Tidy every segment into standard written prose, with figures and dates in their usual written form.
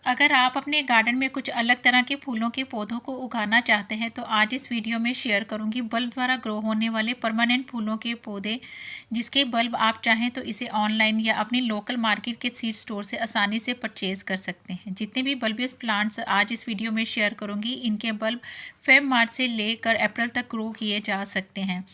अगर आप अपने गार्डन में कुछ अलग तरह के फूलों के पौधों को उगाना चाहते हैं तो आज इस वीडियो में शेयर करूंगी बल्ब द्वारा ग्रो होने वाले परमानेंट फूलों के पौधे, जिसके बल्ब आप चाहें तो इसे ऑनलाइन या अपनी लोकल मार्केट के सीड स्टोर से आसानी से परचेज कर सकते हैं। जितने भी बल्बियस प्लांट्स आज इस वीडियो में शेयर करूंगी, इनके बल्ब फेब मार्च से लेकर अप्रैल तक ग्रो किए जा सकते हैं।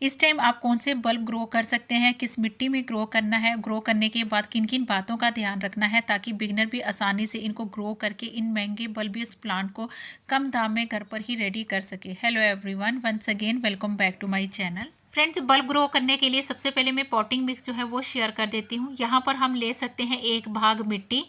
इस टाइम आप कौन से बल्ब ग्रो कर सकते हैं, किस मिट्टी में ग्रो करना है, ग्रो करने के बाद किन किन बातों का ध्यान रखना है ताकि बिगनर भी आसानी से इनको ग्रो करके इन महंगे बल्बियस प्लांट को कम दाम में घर पर ही रेडी कर सके। Hello everyone, once again welcome back to my channel. Friends, bulb grow करने के लिए सबसे पहले मैं पॉटिंग मिक्स जो है वो शेयर कर देती हूँ। यहाँ पर हम ले सकते हैं 1 भाग मिट्टी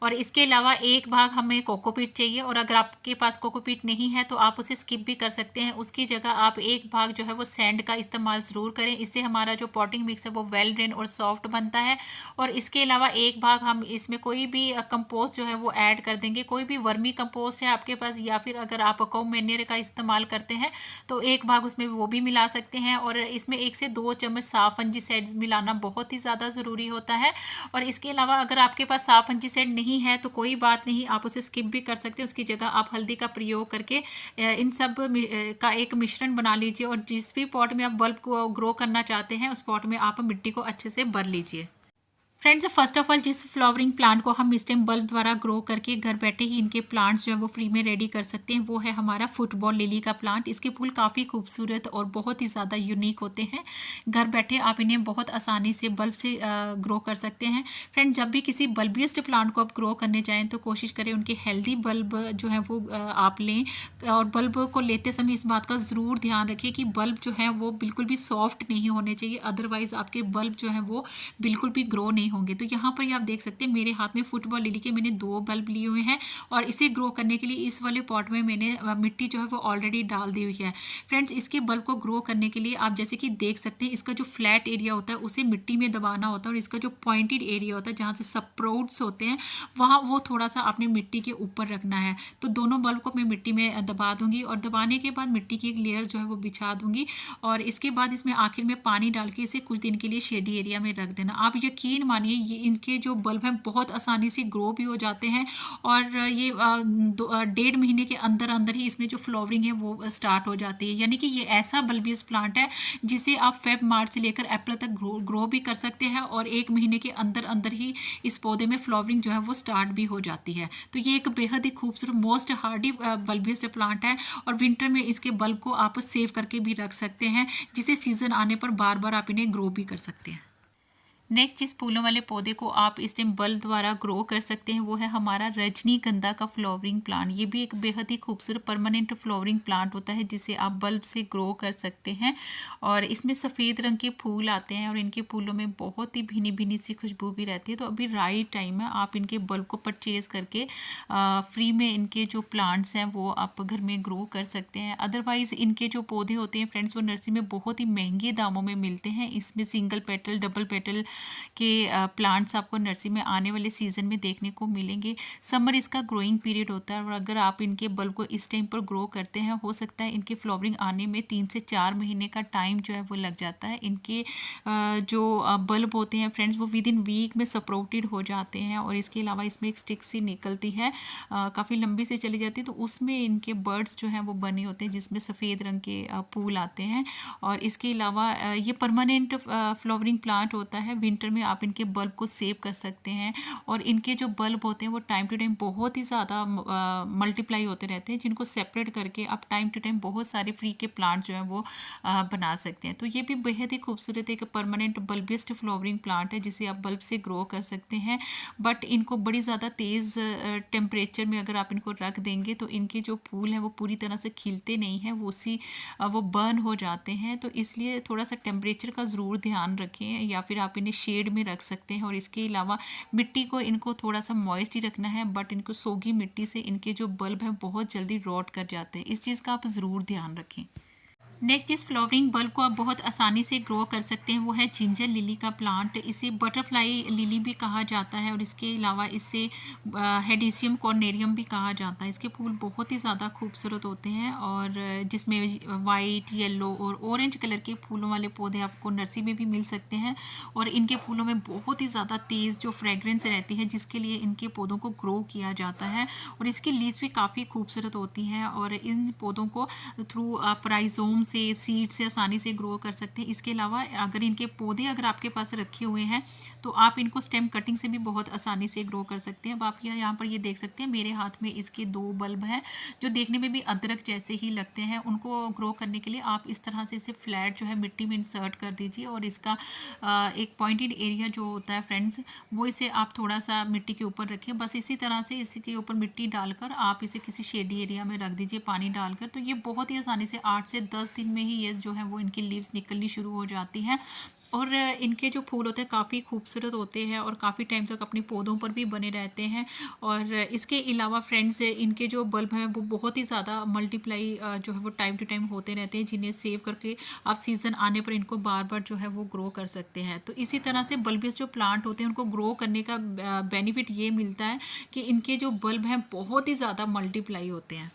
और इसके अलावा 1 भाग हमें कोकोपीट चाहिए, और अगर आपके पास कोकोपीट नहीं है तो आप उसे स्किप भी कर सकते हैं। उसकी जगह आप 1 भाग जो है वो सैंड का इस्तेमाल ज़रूर करें, इससे हमारा जो पॉटिंग मिक्स है वो वेल ड्रेन और सॉफ्ट बनता है। और इसके अलावा 1 भाग हम इसमें कोई भी कंपोस्ट जो है वो ऐड कर देंगे। कोई भी वर्मी कंपोस्ट है आपके पास, या फिर अगर आप काऊ मैन्योर का इस्तेमाल करते हैं तो 1 भाग उसमें वो भी मिला सकते हैं। और इसमें 1 से 2 चम्मच साफ फंजीसाइड मिलाना बहुत ही ज़्यादा ज़रूरी होता है। और इसके अलावा अगर आपके पास साफ फंजीसाइड नहीं है तो कोई बात नहीं, आप उसे स्किप भी कर सकते हैं। उसकी जगह आप हल्दी का प्रयोग करके इन सब का एक मिश्रण बना लीजिए, और जिस भी पॉट में आप बल्ब को ग्रो करना चाहते हैं उस पॉट में आप मिट्टी को अच्छे से भर लीजिए। फ्रेंड्स, फर्स्ट ऑफ ऑल जिस फ्लावरिंग प्लांट को हम इस टाइम बल्ब द्वारा ग्रो करके घर बैठे ही इनके प्लांट्स जो है वो फ्री में रेडी कर सकते हैं, वो है हमारा फुटबॉल लिली का प्लांट। इसके फूल काफ़ी खूबसूरत और बहुत ही ज़्यादा यूनिक होते हैं। घर बैठे आप इन्हें बहुत आसानी से बल्ब से ग्रो कर सकते हैं। फ्रेंड्स, जब भी किसी बल्बियस्ट प्लांट को आप ग्रो करने जाएँ तो कोशिश करें उनके हेल्दी बल्ब जो है वो आप लें, और बल्ब को लेते समय इस बात का ज़रूर ध्यान रखें कि बल्ब जो है वो बिल्कुल भी सॉफ्ट नहीं होने चाहिए, अदरवाइज़ आपके बल्ब जो है वो बिल्कुल भी ग्रो नहीं होंगे। तो यहाँ पर आप देख सकते हैं मेरे हाथ में फुटबॉल लिली के मैंने 2 बल्ब लिए हुए हैं, और इसे ग्रो करने के लिए इस वाले पॉट में मैंने मिट्टी जो है वो ऑलरेडी डाल दी हुई है। फ्रेंड्स, इसके बल्ब को ग्रो करने के लिए आप जैसे कि देख सकते हैं इसका जो फ्लैट एरिया होता है उसे मिट्टी में दबाना होता है, और इसका जो पॉइंटेड एरिया होता है जहाँ से स्प्राउट्स होते हैं वहाँ वो थोड़ा सा आपने मिट्टी के ऊपर रखना है। तो दोनों बल्ब को मैं मिट्टी में दबा दूंगी, और दबाने के बाद मिट्टी की एक लेयर जो है वो बिछा दूंगी, और इसके बाद इसमें आखिर में पानी डाल के इसे कुछ दिन के लिए शेडी एरिया में रख देना। आप यकीन मानिए ये इनके जो बल्ब हैं बहुत आसानी से ग्रो भी हो जाते हैं, और ये 1.5 महीने के अंदर अंदर ही इसमें जो फ्लावरिंग है वो स्टार्ट हो जाती है। यानी कि ये ऐसा बल्बियस प्लांट है जिसे आप फेब मार्च से लेकर अप्रैल तक ग्रो भी कर सकते हैं, और 1 महीने के अंदर अंदर ही इस पौधे में फ्लावरिंग जो है वो स्टार्ट भी हो जाती है। तो ये एक बेहद ही खूबसूरत मोस्ट हार्डी बल्बियस प्लांट है, और विंटर में इसके बल्ब को आप सेव करके भी रख सकते हैं, जिसे सीजन आने पर बार बार आप इन्हें ग्रो भी कर सकते हैं। नेक्स्ट जिस फूलों वाले पौधे को आप इस टाइम बल्ब द्वारा ग्रो कर सकते हैं वो है हमारा रजनीगंधा का फ्लावरिंग प्लांट। ये भी एक बेहद ही खूबसूरत परमानेंट फ्लावरिंग प्लांट होता है जिसे आप बल्ब से ग्रो कर सकते हैं, और इसमें सफ़ेद रंग के फूल आते हैं और इनके फूलों में बहुत ही भीनी भीनी सी खुशबू भी रहती है। तो अभी राइट टाइम है, आप इनके बल्ब को परचेज़ करके फ्री में इनके जो प्लांट्स हैं वो आप घर में ग्रो कर सकते हैं। अदरवाइज़ इनके जो पौधे होते हैं फ्रेंड्स वो नर्सरी में बहुत ही महंगे दामों में मिलते हैं। इसमें सिंगल पेटल डबल पेटल के प्लांट्स आपको नर्सरी में आने वाले सीज़न में देखने को मिलेंगे। समर इसका ग्रोइंग पीरियड होता है, और अगर आप इनके बल्ब को इस टाइम पर ग्रो करते हैं हो सकता है इनके फ्लावरिंग आने में 3 से 4 महीने का टाइम जो है वो लग जाता है। इनके जो बल्ब होते हैं फ्रेंड्स वो विद इन वीक में स्प्राउटेड हो जाते हैं, और इसके अलावा इसमें एक स्टिक सी निकलती है काफ़ी लंबी से चली जाती है, तो उसमें इनके बर्ड्स जो हैं वो बने होते हैं जिसमें सफ़ेद रंग के फूल आते हैं। और इसके अलावा ये परमानेंट फ्लावरिंग प्लांट होता है। विंटर में आप इनके बल्ब को सेव कर सकते हैं, और इनके जो बल्ब होते हैं वो टाइम टू टाइम बहुत ही ज़्यादा मल्टीप्लाई होते रहते हैं, जिनको सेपरेट करके आप टाइम टू टाइम बहुत सारे फ्री के प्लांट जो हैं वो बना सकते हैं। तो ये भी बेहद ही खूबसूरत एक परमानेंट बल्बियस्ट फ्लावरिंग प्लांट है जिसे आप बल्ब से ग्रो कर सकते हैं। बट इनको बड़ी ज़्यादा तेज़ टेम्परेचर में अगर आप इनको रख देंगे तो इनके जो फूल हैं वो पूरी तरह से खिलते नहीं हैं, वो बर्न हो जाते हैं। तो इसलिए थोड़ा सा टेम्परेचर का ज़रूर ध्यान रखें, या फिर आप इन्हें शेड में रख सकते हैं। और इसके अलावा मिट्टी को इनको थोड़ा सा मॉइस्ट ही रखना है, बट इनको सोगी मिट्टी से इनके जो बल्ब हैं बहुत जल्दी रॉट कर जाते हैं। इस चीज़ का आप ज़रूर ध्यान रखें। नेक्स्ट जिस फ्लावरिंग बल्ब को आप बहुत आसानी से ग्रो कर सकते हैं वो है जिंजर लिली का प्लांट। इसे बटरफ्लाई लिली भी कहा जाता है और इसके अलावा इसे हेडिसियम कॉर्नेरियम भी कहा जाता है। इसके फूल बहुत ही ज़्यादा खूबसूरत होते हैं और जिसमें वाइट, येलो और ऑरेंज कलर के फूलों वाले पौधे आपको नर्सरी में भी मिल सकते हैं और इनके फूलों में बहुत ही ज़्यादा तेज़ जो फ्रेगरेंस रहती है जिसके लिए इनके पौधों को ग्रो किया जाता है और इसकी लीव्स भी काफ़ी खूबसूरत होती हैं और इन पौधों को थ्रू आप राइजोम से, सीड से आसानी से ग्रो कर सकते हैं। इसके अलावा अगर इनके पौधे अगर आपके पास रखे हुए हैं तो आप इनको स्टेम कटिंग से भी बहुत आसानी से ग्रो कर सकते हैं। अब आप यहाँ पर ये देख सकते हैं मेरे हाथ में इसके 2 बल्ब हैं जो देखने में भी अदरक जैसे ही लगते हैं। उनको ग्रो करने के लिए आप इस तरह से इसे फ्लैट जो है मिट्टी में इंसर्ट कर दीजिए और इसका एक पॉइंटेड एरिया जो होता है फ्रेंड्स वो इसे आप थोड़ा सा मिट्टी के ऊपर रखिए। बस इसी तरह से इसके ऊपर मिट्टी डालकर आप इसे किसी शेडी एरिया में रख दीजिए पानी डालकर। तो ये बहुत ही आसानी से 8 से 10 दिन में ही ये जो है वो इनकी लीव्स निकलनी शुरू हो जाती हैं और इनके जो फूल होते हैं काफ़ी खूबसूरत होते हैं और काफ़ी टाइम तक अपने पौधों पर भी बने रहते हैं। और इसके अलावा फ्रेंड्स इनके जो बल्ब हैं वो बहुत ही ज़्यादा मल्टीप्लाई जो है वो टाइम टू टाइम होते रहते हैं जिन्हें सेव करके आप सीज़न आने पर इनको बार बार जो है वो ग्रो कर सकते हैं। तो इसी तरह से बल्बियस जो प्लांट होते हैं उनको ग्रो करने का बेनिफिट ये मिलता है कि इनके जो बल्ब हैं बहुत ही ज़्यादा मल्टीप्लाई होते हैं।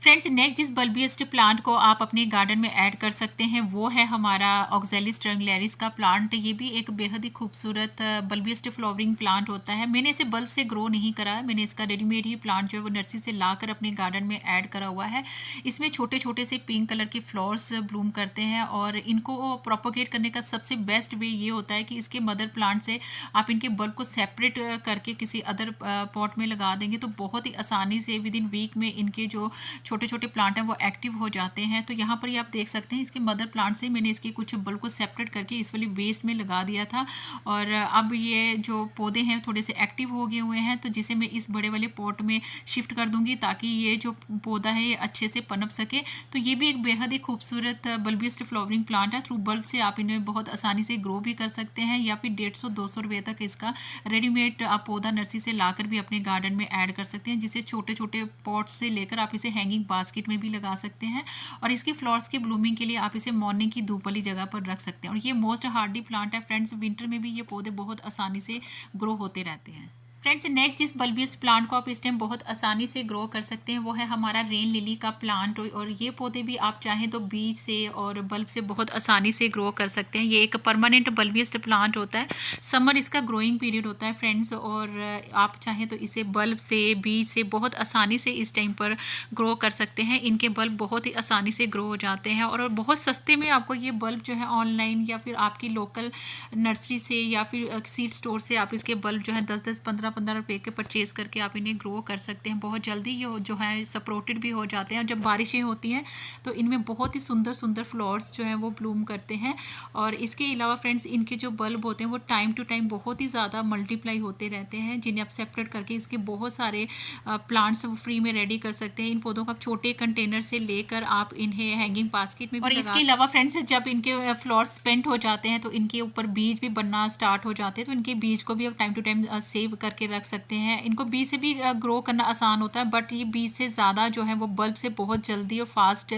फ्रेंड्स नेक्स्ट जिस बल्बियस्ट प्लांट को आप अपने गार्डन में ऐड कर सकते हैं वो है हमारा ऑक्जेलिस ट्रंगुलरिस का प्लांट। ये भी एक बेहद ही खूबसूरत बल्बियस्ट फ्लावरिंग प्लांट होता है। मैंने इसे बल्ब से ग्रो नहीं करा, मैंने इसका रेडीमेड ही प्लांट जो है वो नर्सरी से लाकर अपने गार्डन में ऐड करा हुआ है। इसमें छोटे छोटे से पिंक कलर के फ्लावर्स ब्लूम करते हैं और इनको प्रोपोगेट करने का सबसे बेस्ट वे ये होता है कि इसके मदर प्लांट से आप इनके बल्ब को सेपरेट करके किसी अदर पॉट में लगा देंगे तो बहुत ही आसानी से विद इन वीक में इनके जो छोटे छोटे प्लांट हैं वो एक्टिव हो जाते हैं। तो यहाँ पर ये आप देख सकते हैं इसके मदर प्लांट से मैंने इसके कुछ बल्ब को सेपरेट करके इस वाली वेस्ट में लगा दिया था और अब ये जो पौधे हैं थोड़े से एक्टिव हो गए हुए हैं तो जिसे मैं इस बड़े वाले पॉट में शिफ्ट कर दूंगी ताकि ये जो पौधा है ये अच्छे से पनप सके। तो ये भी एक बेहद ही खूबसूरत बल्बियस्ट फ्लावरिंग प्लांट है। थ्रू बल्ब से आप इन्हें बहुत आसानी से ग्रो भी कर सकते हैं या फिर 150-200 रुपये तक इसका रेडीमेड आप पौधा नर्सरी से लाकर भी अपने गार्डन में ऐड कर सकते हैं, जिसे छोटे छोटे पॉट्स से लेकर आप इसे हैंगिंग बास्केट में भी लगा सकते हैं और इसके फ्लावर्स की ब्लूमिंग के लिए आप इसे मॉर्निंग की धूप वाली जगह पर रख सकते हैं। और ये मोस्ट हार्डी प्लांट है फ्रेंड्स, विंटर में भी ये पौधे बहुत आसानी से ग्रो होते रहते हैं। फ्रेंड्स नेक्स्ट जिस बल्बियस प्लांट को आप इस टाइम बहुत आसानी से ग्रो कर सकते हैं वो है हमारा रेन लिली का प्लांट और ये पौधे भी आप चाहें तो बीज से और बल्ब से बहुत आसानी से ग्रो कर सकते हैं। ये एक परमानेंट बल्बियस प्लांट होता है। समर इसका ग्रोइंग पीरियड होता है फ्रेंड्स और आप चाहें तो इसे बल्ब से, बीज से बहुत आसानी से इस टाइम पर ग्रो कर सकते हैं। इनके बल्ब बहुत ही आसानी से ग्रो हो जाते हैं और बहुत सस्ते में आपको ये बल्ब जो है ऑनलाइन या फिर आपकी लोकल नर्सरी से या फिर सीड स्टोर से आप इसके बल्ब जो है 10-10, 15-15 रुपये के परचेज करके आप इन्हें ग्रो कर सकते हैं। बहुत जल्दी ये जो है सपोर्टेड भी हो जाते हैं और जब बारिशें होती हैं तो इनमें बहुत ही सुंदर सुंदर फ्लावर्स जो हैं वो ब्लूम करते हैं। और इसके अलावा फ्रेंड्स इनके जो बल्ब होते हैं वो टाइम टू टाइम बहुत ही ज़्यादा मल्टीप्लाई होते रहते हैं, जिन्हें आप सेपरेट करके इसके बहुत सारे प्लांट्स फ्री में रेडी कर सकते हैं। इन पौधों को आप छोटे कंटेनर से लेकर आप इन्हें हैंगिंग बास्केट में और इसके अलावा फ्रेंड्स जब इनके फ्लावर्स स्पेंट हो जाते हैं तो इनके ऊपर बीज भी बनना स्टार्ट हो जाते हैं, तो इनके बीज को भी आप टाइम टू टाइम सेव करके रख सकते हैं। इनको बीज से भी ग्रो करना आसान होता है बट ये बीज से ज़्यादा जो है वो बल्ब से बहुत जल्दी और फास्ट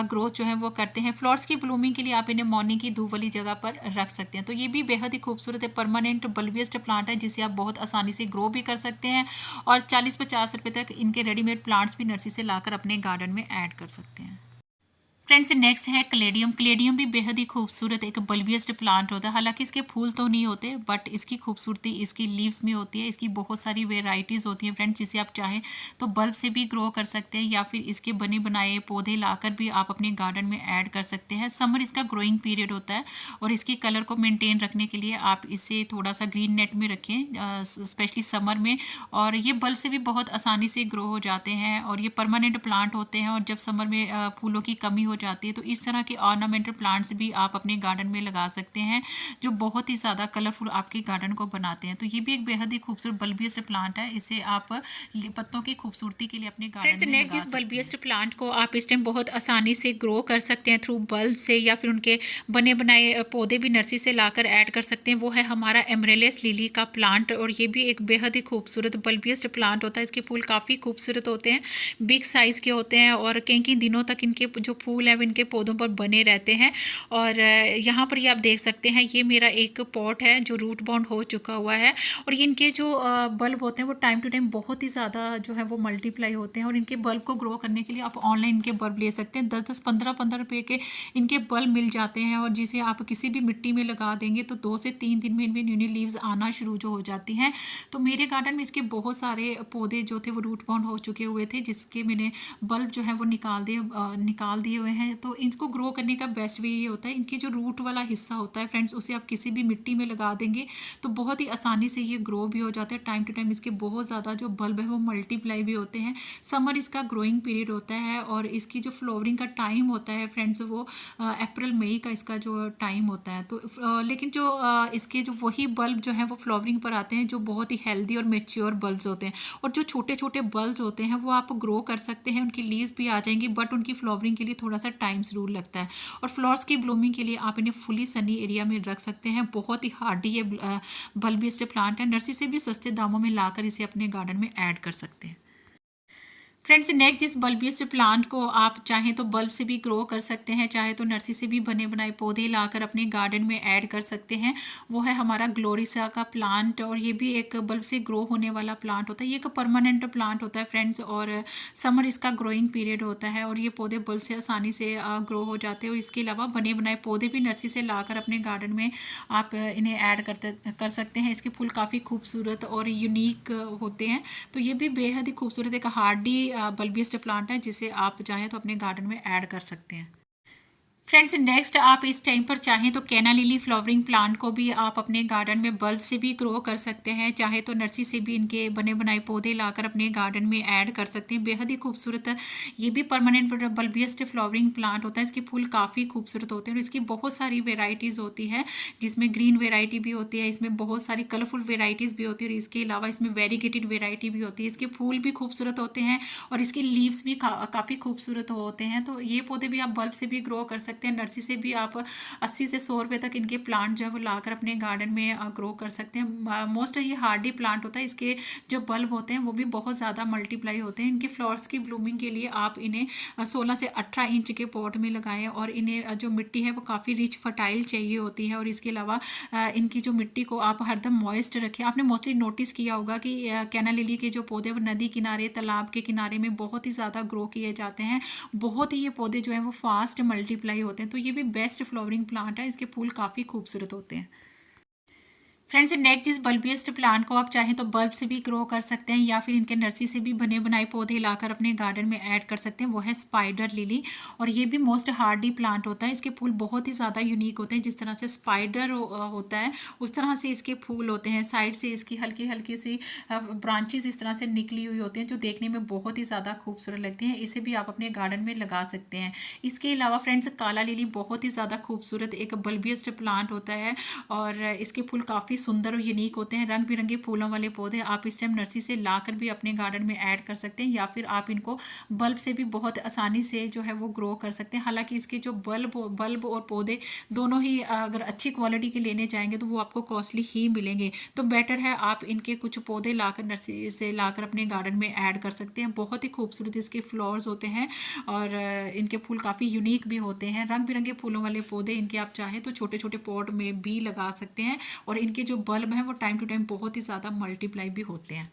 ग्रोथ जो है वो करते हैं। फ्लावर्स की ब्लूमिंग के लिए आप इन्हें मॉर्निंग की धूप वाली जगह पर रख सकते हैं। तो ये भी बेहद ही खूबसूरत है, परमानेंट बल्बियस्ट प्लांट है जिसे आप बहुत आसानी से ग्रो भी कर सकते हैं और 40-50 रुपये तक इनके रेडीमेड प्लांट्स भी नर्सरी से लाकर अपने गार्डन में ऐड कर सकते हैं। फ्रेंड्स नेक्स्ट है क्लेडियम। क्लेडियम भी बेहद ही खूबसूरत एक बल्बियस्ट प्लांट होता है। हालांकि इसके फूल तो नहीं होते बट इसकी खूबसूरती इसकी लीव्स में होती है। इसकी बहुत सारी वेराइटीज़ होती हैं फ्रेंड्स, जिसे आप चाहें तो बल्ब से भी ग्रो कर सकते हैं या फिर इसके बने बनाए पौधे लाकर भी आप अपने गार्डन में ऐड कर सकते हैं। समर इसका ग्रोइंग पीरियड होता है और इसके कलर को मेनटेन रखने के लिए आप इसे थोड़ा सा ग्रीन नेट में रखें स्पेशली समर में, और ये बल्ब से भी बहुत आसानी से ग्रो हो जाते हैं और ये परमानेंट प्लांट होते हैं। और जब समर में फूलों की कमी हो जाती है तो इस तरह के ऑर्नामेंटल प्लांट्स भी आप अपने गार्डन में लगा सकते हैं जो बहुत ही ज़्यादा कलरफुल आपके गार्डन को बनाते हैं। तो ये भी एक बेहद ही खूबसूरत बल्बियस्ट प्लांट है, इसे आप पत्तों की खूबसूरती के लिए अपने गार्डन में लगा सकते हैं। बल्बियस्ट प्लांट को आप इस टाइम बहुत आसानी से ग्रो कर सकते हैं थ्रू बल्ब से या फिर उनके बने बनाए पौधे भी नर्सरी से लाकर ऐड कर सकते हैं। वो है हमारा एमरेलिस लिली का प्लांट और ये भी एक बेहद ही खूबसूरत बल्बियस्ट प्लांट होता है। इसके फूल काफ़ी खूबसूरत होते हैं, बिग साइज़ के होते हैं और कई कई दिनों तक इनके जो फूल लेवल इनके पौधों पर बने रहते हैं। और यहाँ पर ये आप देख सकते हैं, ये मेरा एक पॉट है जो रूट बाउंड हो चुका हुआ है। और इनके जो बल्ब होते हैं वो टाइम टू टाइम बहुत ही ज़्यादा जो है वो मल्टीप्लाई होते हैं। और इनके बल्ब को ग्रो करने के लिए आप ऑनलाइन इनके बल्ब ले सकते हैं। 10-10, 15-15 रुपये के इनके बल्ब मिल जाते हैं, और जिसे आप किसी भी मिट्टी में लगा देंगे तो 2 से 3 दिन में इनमें न्यू लीव्स आना शुरू जो हो जाती हैं। तो मेरे गार्डन में इसके बहुत सारे पौधे जो थे वो रूट बाउंड हो चुके हुए थे, जिसके मैंने बल्ब जो है वो निकाल दिए हुए हैं। तो इनको ग्रो करने का बेस्ट वे ये होता है, इनकी जो रूट वाला हिस्सा होता है फ्रेंड्स, उसे आप किसी भी मिट्टी में लगा देंगे तो बहुत ही आसानी से ये ग्रो भी हो जाते हैं। टाइम टू टाइम इसके बहुत ज़्यादा जो बल्ब है वो मल्टीप्लाई भी होते हैं। समर इसका ग्रोइंग पीरियड होता है, और इसकी जो फ्लावरिंग का टाइम होता है फ्रेंड्स वो अप्रैल मई का इसका जो टाइम होता है। तो लेकिन जो इसके जो वही बल्ब जो है वो फ्लावरिंग पर आते हैं जो बहुत ही हेल्दी और मेच्योर बल्ब्स होते हैं। और जो छोटे छोटे बल्ब्स होते हैं वो आप ग्रो कर सकते हैं, उनकी लीव्स भी आ जाएंगी, बट उनकी फ्लावरिंग के लिए थोड़ा सा टाइम ज़रूर लगता है। और फ्लावर्स की ब्लूमिंग के लिए आप इन्हें फुली सनी एरिया में रख सकते हैं। बहुत ही हार्डी ये बल्बियस्ट प्लांट है, नर्सरी से भी सस्ते दामों में लाकर इसे अपने गार्डन में ऐड कर सकते हैं। फ्रेंड्स, नेक्स्ट जिस बल्बियस्ट प्लांट को आप चाहें तो बल्ब से भी ग्रो कर सकते हैं, चाहे तो नर्सरी से भी बने बनाए पौधे लाकर अपने गार्डन में ऐड कर सकते हैं, वो है हमारा ग्लोरिसा का प्लांट। और ये भी एक बल्ब से ग्रो होने वाला प्लांट होता है। ये एक परमानेंट प्लांट होता है फ्रेंड्स, और समर इसका ग्रोइंग पीरियड होता है, और ये पौधे बल्ब से आसानी से ग्रो हो जाते हैं। और इसके अलावा बने बनाए पौधे भी नर्सरी से लाकर अपने गार्डन में आप इन्हें ऐड कर सकते हैं। इसके फूल काफ़ी खूबसूरत और यूनिक होते हैं। तो ये भी बेहद ही खूबसूरत एक हार्डी बल्बियस्ट प्लांट है, जिसे आप चाहें तो अपने गार्डन में ऐड कर सकते हैं। फ्रेंड्स, नेक्स्ट आप इस टाइम पर चाहें तो कैना लिली फ्लावरिंग प्लांट को भी आप अपने गार्डन में बल्ब से भी ग्रो कर सकते हैं, चाहे तो नर्सरी से भी इनके बने बनाए पौधे लाकर अपने गार्डन में ऐड कर सकते हैं। बेहद ही खूबसूरत ये भी परमानेंट बल्बियस्ट फ्लावरिंग प्लांट होता है। इसके फूल काफ़ी खूबसूरत होते हैं, और इसकी बहुत सारी वेराइटीज़ होती है, जिसमें ग्रीन वेराइटी भी होती है, इसमें बहुत सारी कलरफुल वेराइटीज़ भी होती है, और इसके अलावा इसमें वेरीगेटेड वेराइटी भी होती है। इसके फूल भी खूबसूरत होते हैं, और इसके लीव्स भी काफ़ी खूबसूरत होते हैं। तो ये पौधे भी आप बल्ब से भी ग्रो कर सकते हैं। नर्सरी से भी आप 80 से 100 रुपये तक इनके प्लांट जो है वो लाकर अपने गार्डन में ग्रो कर सकते हैं। मोस्ट ये हार्डी प्लांट होता है। इसके जो बल्ब होते हैं वो भी बहुत ज़्यादा मल्टीप्लाई होते हैं। इनके फ्लावर्स की ब्लूमिंग के लिए आप इन्हें 16 से 18 इंच के पॉट में लगाएं, और इन्हें जो मिट्टी है वो काफ़ी रिच फर्टाइल चाहिए होती है। और इसके अलावा इनकी जो मिट्टी को आप हरदम मॉइस्ट रखें। आपने मोस्टली नोटिस किया होगा कि कैना लिली के जो पौधे वो नदी किनारे, तालाब के किनारे में बहुत ही ज़्यादा ग्रो किए जाते हैं। बहुत ही ये पौधे जो है वो फास्ट मल्टीप्लाई होते हैं। तो ये भी बेस्ट फ्लावरिंग प्लांट है, इसके फूल काफ़ी खूबसूरत होते हैं। फ्रेंड्स, नेक्स्ट इस बल्बियस्ट प्लांट को आप चाहें तो बल्ब से भी ग्रो कर सकते हैं, या फिर इनके नर्सरी से भी बने बनाए पौधे लाकर अपने गार्डन में ऐड कर सकते हैं, वो है स्पाइडर लिली। और ये भी मोस्ट हार्डी प्लांट होता है। इसके फूल बहुत ही ज़्यादा यूनिक होते हैं। जिस तरह से स्पाइडर होता है उस तरह से इसके फूल होते हैं। साइड से इसकी हल्की हल्की सी ब्रांचेस इस तरह से निकली हुई होती हैं, जो देखने में बहुत ही ज़्यादा खूबसूरत लगती हैं। इसे भी आप अपने गार्डन में लगा सकते हैं। इसके अलावा फ्रेंड्स, काला लिली बहुत ही ज़्यादा खूबसूरत एक बल्बियस्ट प्लांट होता है, और इसके फूल काफ़ी सुंदर और यूनिक होते हैं। रंग बिरंगे फूलों वाले पौधे आप इस टाइम नर्सरी से लाकर भी अपने गार्डन में ऐड कर सकते हैं, या फिर आप इनको बल्ब से भी बहुत आसानी से जो है वो ग्रो कर सकते हैं। हालांकि इसके जो बल्ब और पौधे दोनों ही अगर अच्छी क्वालिटी के लेने जाएंगे तो वो आपको कॉस्टली ही मिलेंगे। तो बेटर है आप इनके कुछ पौधे लाकर नर्सरी से लाकर अपने गार्डन में ऐड कर सकते हैं। बहुत ही खूबसूरत इसके फ्लावर्स होते हैं, और इनके फूल काफ़ी यूनिक भी होते हैं। रंग बिरंगे फूलों वाले पौधे इनके आप चाहें तो छोटे छोटे पॉट में भी लगा सकते हैं, और इनके जो बल्ब हैं वो टाइम टू टाइम बहुत ही ज़्यादा मल्टीप्लाई भी होते हैं।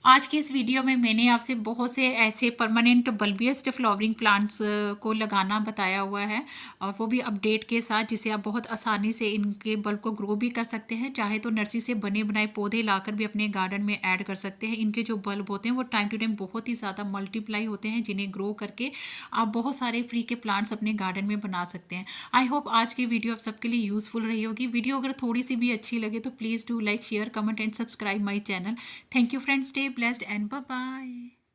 आज की इस वीडियो में मैंने आपसे बहुत से ऐसे परमानेंट बल्बियस्ट फ्लावरिंग प्लांट्स को लगाना बताया हुआ है, और वो भी अपडेट के साथ, जिसे आप बहुत आसानी से इनके बल्ब को ग्रो भी कर सकते हैं। चाहे तो नर्सरी से बने बनाए पौधे लाकर भी अपने गार्डन में ऐड कर सकते हैं। इनके जो बल्ब होते हैं वो टाइम टू टाइम बहुत ही ज़्यादा मल्टीप्लाई होते हैं, जिन्हें ग्रो करके आप बहुत सारे फ्री के प्लांट्स अपने गार्डन में बना सकते हैं। आई होप आज की वीडियो आप सबके लिए यूज़फुल रही होगी। वीडियो अगर थोड़ी सी भी अच्छी लगे तो please do like, share, comment and subscribe my channel. Thank you friends, stay blessed and bye bye.